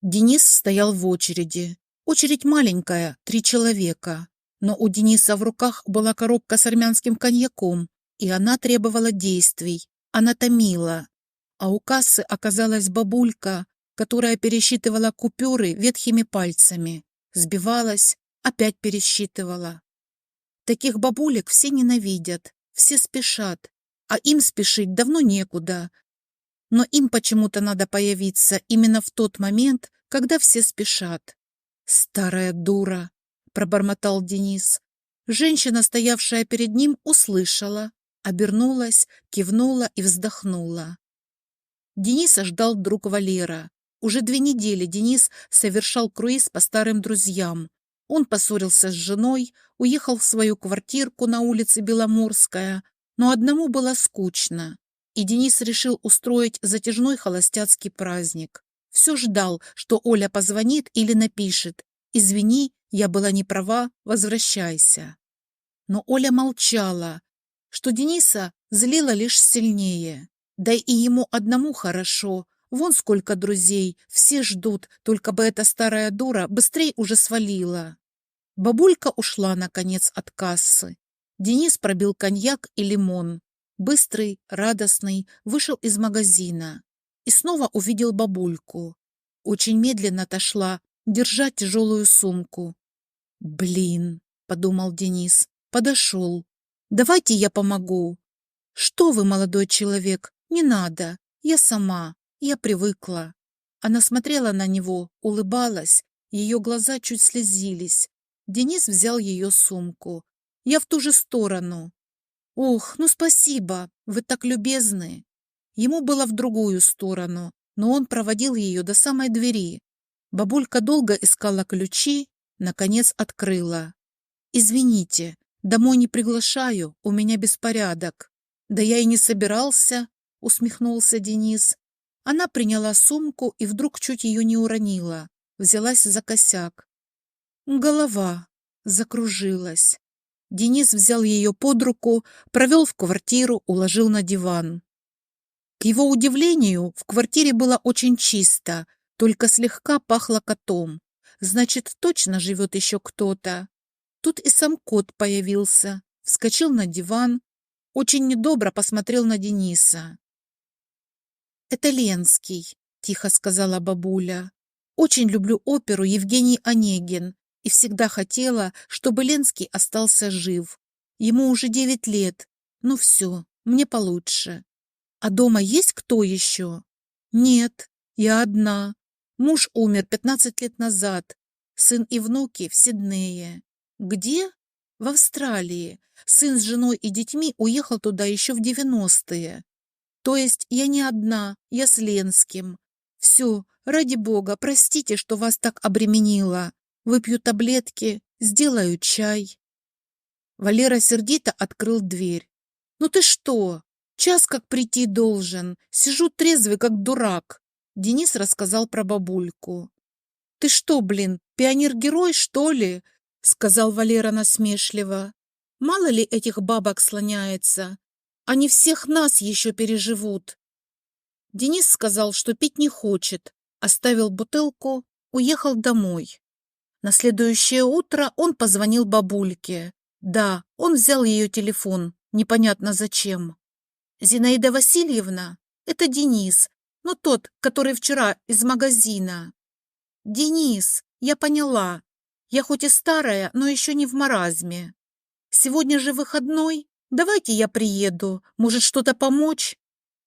Денис стоял в очереди. Очередь маленькая, 3 человека. Но у Дениса в руках была коробка с армянским коньяком, и она требовала действий. Она томила. А у кассы оказалась бабулька, которая пересчитывала купюры ветхими пальцами. Сбивалась, опять пересчитывала. Таких бабулек все ненавидят, все спешат. А им спешить давно некуда. Но им почему-то надо появиться именно в тот момент, когда все спешат. «Старая дура!» — пробормотал Денис. Женщина, стоявшая перед ним, услышала, обернулась, кивнула и вздохнула. Дениса ждал друг Валера. Уже 2 недели Денис совершал круиз по старым друзьям. Он поссорился с женой, уехал в свою квартирку на улице Беломорская, но одному было скучно, и Денис решил устроить затяжной холостяцкий праздник. Все ждал, что Оля позвонит или напишет: «Извини, я была не права, возвращайся». Но Оля молчала, что Дениса злило лишь сильнее. Да и ему одному хорошо. Вон сколько друзей, все ждут, только бы эта старая дура быстрей уже свалила. Бабулька ушла, наконец, от кассы. Денис пробил коньяк и лимон. Быстрый, радостный, вышел из магазина. И снова увидел бабульку. Очень медленно отошла, держа тяжелую сумку. «Блин», — подумал Денис, подошел. «Давайте я помогу». «Что вы, молодой человек, не надо, я сама, я привыкла». Она смотрела на него, улыбалась, ее глаза чуть слезились. Денис взял ее сумку. «Я в ту же сторону». «Ох, ну спасибо, вы так любезны». Ему было в другую сторону, но он проводил ее до самой двери. Бабулька долго искала ключи, наконец открыла. «Извините, домой не приглашаю, у меня беспорядок». «Да я и не собирался», — усмехнулся Денис. Она приняла сумку и вдруг чуть ее не уронила, взялась за косяк. Голова закружилась. Денис взял ее под руку, провел в квартиру, уложил на диван. К его удивлению, в квартире было очень чисто, только слегка пахло котом. Значит, точно живет еще кто-то. Тут и сам кот появился, вскочил на диван, очень недобро посмотрел на Дениса. «Это Ленский», — тихо сказала бабуля. «Очень люблю оперу Евгений Онегин и всегда хотела, чтобы Ленский остался жив. Ему уже 9 лет. Ну все, мне получше. А дома есть кто еще?» «Нет, я одна. Муж умер 15 лет назад. Сын и внуки в Сиднее». «Где?» «В Австралии. Сын с женой и детьми уехал туда еще в 90-е. То есть я не одна, я с Ленским. Все, ради бога, простите, что вас так обременила. Выпью таблетки, сделаю чай». Валера сердито открыл дверь. «Ну ты что? Час как прийти должен. Сижу трезвый, как дурак». Денис рассказал про бабульку. «Ты что, блин, пионер-герой, что ли?» — сказал Валера насмешливо. «Мало ли этих бабок слоняется. Они всех нас еще переживут». Денис сказал, что пить не хочет, оставил бутылку, уехал домой. На следующее утро он позвонил бабульке. Да, он взял ее телефон, непонятно зачем. «Зинаида Васильевна, это Денис, но тот, который вчера из магазина». «Денис, я поняла. Я хоть и старая, но еще не в маразме. Сегодня же выходной. Давайте я приеду. Может, что-то помочь?»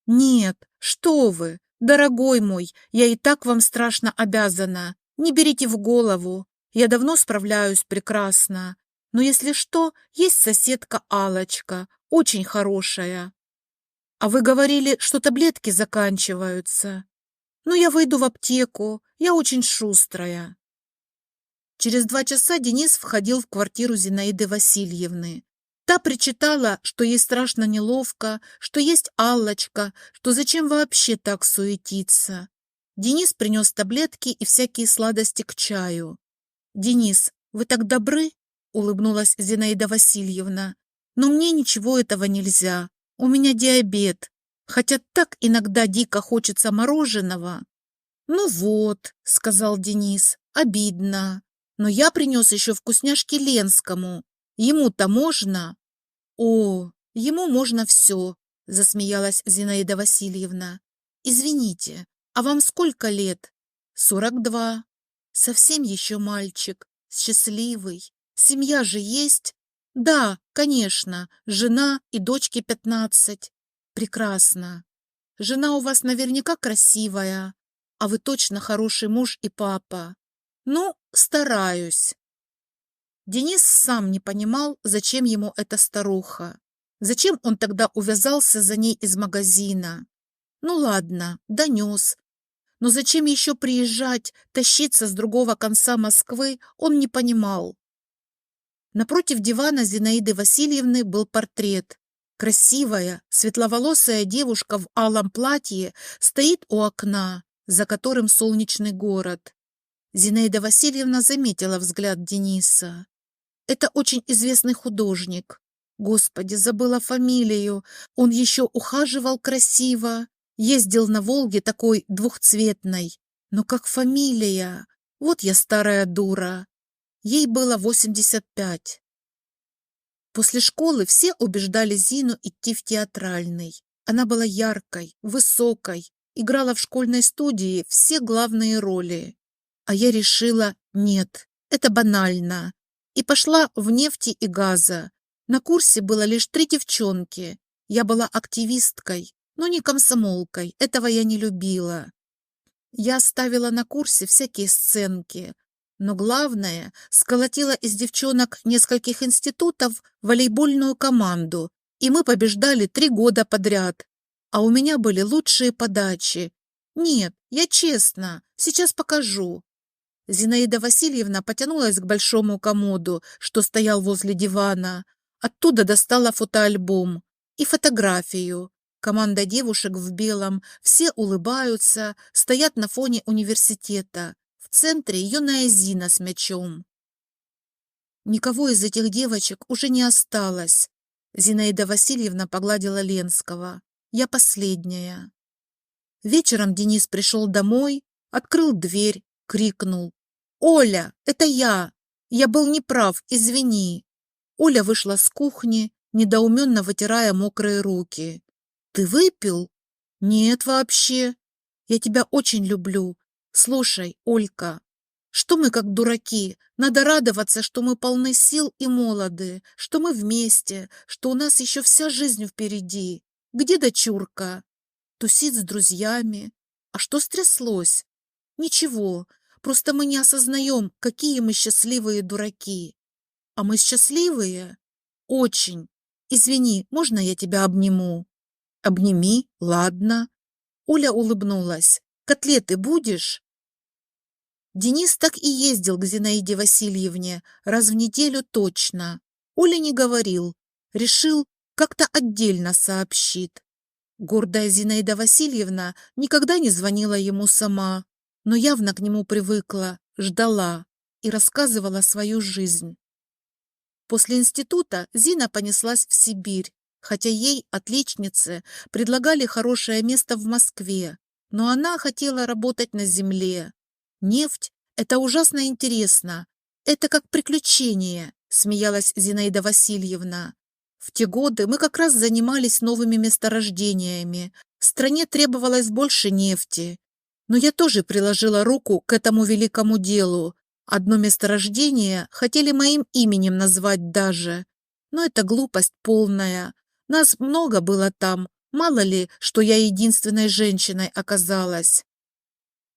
«Нет, что вы, дорогой мой, я и так вам страшно обязана. Не берите в голову. Я давно справляюсь прекрасно. Но если что, есть соседка Алочка, очень хорошая». «А вы говорили, что таблетки заканчиваются?» «Ну, я выйду в аптеку, я очень шустрая». Через 2 часа Денис входил в квартиру Зинаиды Васильевны. Та причитала, что ей страшно неловко, что есть Аллочка, что зачем вообще так суетиться. Денис принес таблетки и всякие сладости к чаю. «Денис, вы так добры?» — улыбнулась Зинаида Васильевна. «Но мне ничего этого нельзя. У меня диабет. Хотя так иногда дико хочется мороженого». «Ну вот», — сказал Денис, — «обидно. Но я принес еще вкусняшки Ленскому. Ему-то можно?» «О, ему можно все», — засмеялась Зинаида Васильевна. «Извините, а вам сколько лет?» 42. Совсем еще мальчик, счастливый. Семья же есть?» «Да, конечно, жена и дочке 15. Прекрасно. Жена у вас наверняка красивая, а вы точно хороший муж и папа. Ну, стараюсь». Денис сам не понимал, зачем ему эта старуха. Зачем он тогда увязался за ней из магазина? Ну ладно, донес. Но зачем еще приезжать, тащиться с другого конца Москвы, он не понимал. Напротив дивана Зинаиды Васильевны был портрет. Красивая, светловолосая девушка в алом платье стоит у окна, за которым солнечный город. Зинаида Васильевна заметила взгляд Дениса. Это очень известный художник. Господи, забыла фамилию. Он еще ухаживал красиво. Ездил на Волге такой двухцветной. Но как фамилия? Вот я старая дура. Ей было 85. После школы все убеждали Зину идти в театральный. Она была яркой, высокой, играла в школьной студии все главные роли. А я решила, нет, это банально. И пошла в нефти и газа. На курсе было лишь 3 девчонки. Я была активисткой, но не комсомолкой, этого я не любила. Я ставила на курсе всякие сценки, но главное, сколотила из девчонок нескольких институтов волейбольную команду, и мы побеждали 3 года подряд. А у меня были лучшие подачи. Нет, я честно, сейчас покажу. Зинаида Васильевна потянулась к большому комоду, что стоял возле дивана. Оттуда достала фотоальбом и фотографию. Команда девушек в белом, все улыбаются, стоят на фоне университета. В центре юная Зина с мячом. Никого из этих девочек уже не осталось. Зинаида Васильевна погладила Ленского. Я последняя. Вечером Денис пришел домой, открыл дверь, крикнул: «Оля, это я! Я был неправ, извини!» Оля вышла с кухни, недоуменно вытирая мокрые руки. «Ты выпил?» «Нет, вообще. Я тебя очень люблю. Слушай, Олька, что мы как дураки? Надо радоваться, что мы полны сил и молоды, что мы вместе, что у нас еще вся жизнь впереди. Где дочурка?» «Тусит с друзьями. А что стряслось?» «Ничего. Просто мы не осознаем, какие мы счастливые дураки». «А мы счастливые?» «Очень. Извини, можно я тебя обниму?» «Обними, ладно». Оля улыбнулась. «Котлеты будешь?» Денис так и ездил к Зинаиде Васильевне раз в неделю точно. Оля не говорил. Решил, как-то отдельно сообщит. Гордая Зинаида Васильевна никогда не звонила ему сама, но явно к нему привыкла, ждала и рассказывала свою жизнь. После института Зина понеслась в Сибирь, хотя ей, отличнице, предлагали хорошее место в Москве, но она хотела работать на земле. «Нефть — это ужасно интересно, это как приключение», — смеялась Зинаида Васильевна. «В те годы мы как раз занимались новыми месторождениями, стране требовалось больше нефти. Но я тоже приложила руку к этому великому делу. Одно месторождение хотели моим именем назвать даже. Но это глупость полная. Нас много было там, мало ли, что я единственной женщиной оказалась».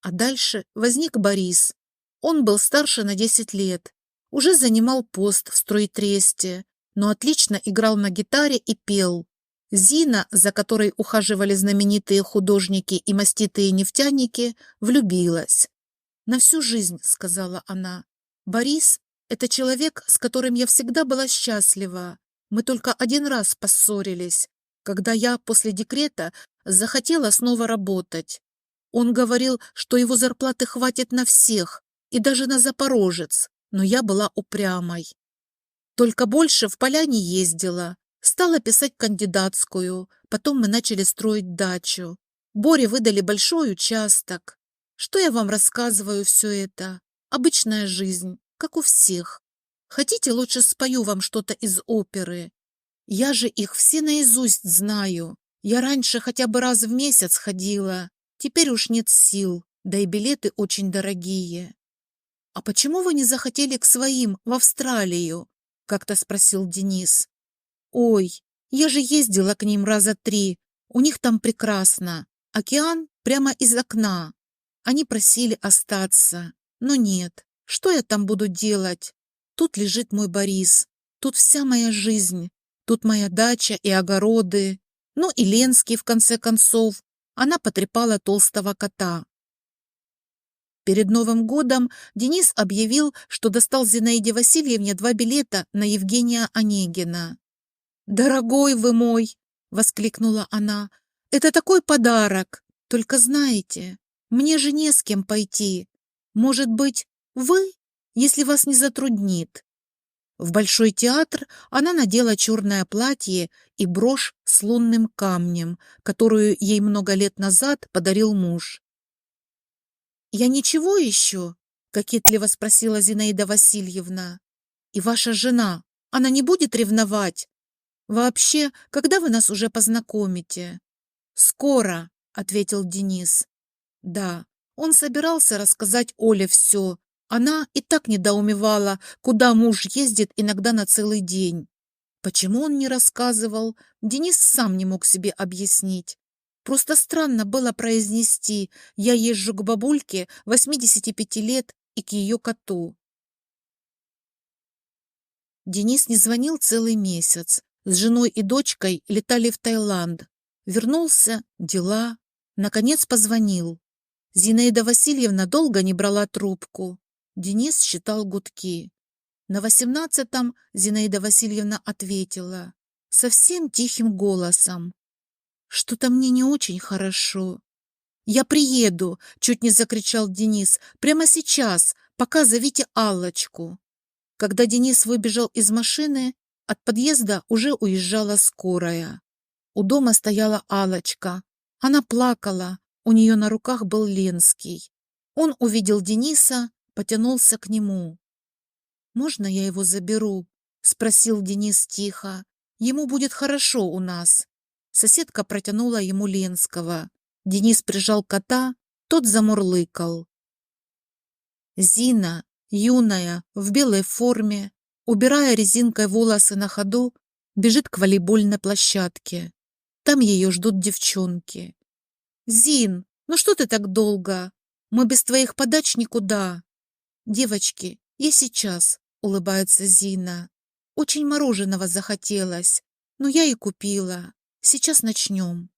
А дальше возник Борис. Он был старше на 10 лет, уже занимал пост в стройтресте, но отлично играл на гитаре и пел. Зина, за которой ухаживали знаменитые художники и маститые нефтяники, влюбилась. «На всю жизнь», — сказала она. «Борис — это человек, с которым я всегда была счастлива. Мы только один раз поссорились, когда я после декрета захотела снова работать. Он говорил, что его зарплаты хватит на всех, и даже на Запорожец, но я была упрямой. Только больше в поля не ездила, стала писать кандидатскую, потом мы начали строить дачу. Боре выдали большой участок. Что я вам рассказываю все это? Обычная жизнь, как у всех. Хотите, лучше спою вам что-то из оперы? Я же их все наизусть знаю. Я раньше хотя бы раз в месяц ходила. Теперь уж нет сил, да и билеты очень дорогие. «А почему вы не захотели к своим в Австралию?» — как-то спросил Денис. «Ой, я же ездила к ним раза 3. У них там прекрасно. Океан прямо из окна. Они просили остаться. Но нет. Что я там буду делать? Тут лежит мой Борис. Тут вся моя жизнь. Тут моя дача и огороды. Ну и Ленский, в конце концов. Она потрепала толстого кота. Перед Новым годом Денис объявил, что достал Зинаиде Васильевне 2 билета на Евгения Онегина. «Дорогой вы мой!» — воскликнула она. «Это такой подарок! Только знаете, мне же не с кем пойти. Может быть, вы, если вас не затруднит?» В Большой театр она надела черное платье и брошь с лунным камнем, которую ей много лет назад подарил муж. «Я ничего еще?» — кокетливо спросила Зинаида Васильевна. «И ваша жена, она не будет ревновать? Вообще, когда вы нас уже познакомите?» «Скоро», — ответил Денис. Да, он собирался рассказать Оле все. Она и так недоумевала, куда муж ездит иногда на целый день. Почему он не рассказывал, Денис сам не мог себе объяснить. Просто странно было произнести «я езжу к бабульке 85 лет и к ее коту». Денис не звонил целый месяц. С женой и дочкой летали в Таиланд. Вернулся, дела. Наконец позвонил. Зинаида Васильевна долго не брала трубку. Денис считал гудки. На 18-м Зинаида Васильевна ответила совсем тихим голосом. «Что-то мне не очень хорошо». «Я приеду!» — чуть не закричал Денис. «Прямо сейчас! Пока зовите Аллочку!» Когда Денис выбежал из машины, от подъезда уже уезжала скорая. У дома стояла Аллочка. Она плакала, у нее на руках был Ленский. Он увидел Дениса, потянулся к нему. «Можно я его заберу?» — спросил Денис тихо. «Ему будет хорошо у нас». Соседка протянула ему Ленского. Денис прижал кота, тот замурлыкал. Зина, юная, в белой форме, убирая резинкой волосы на ходу, бежит к волейбольной площадке. Там ее ждут девчонки. «Зин, ну что ты так долго? Мы без твоих подач никуда». «Девочки, я сейчас», — улыбается Зина. «Очень мороженого захотелось, но я и купила. Сейчас начнем».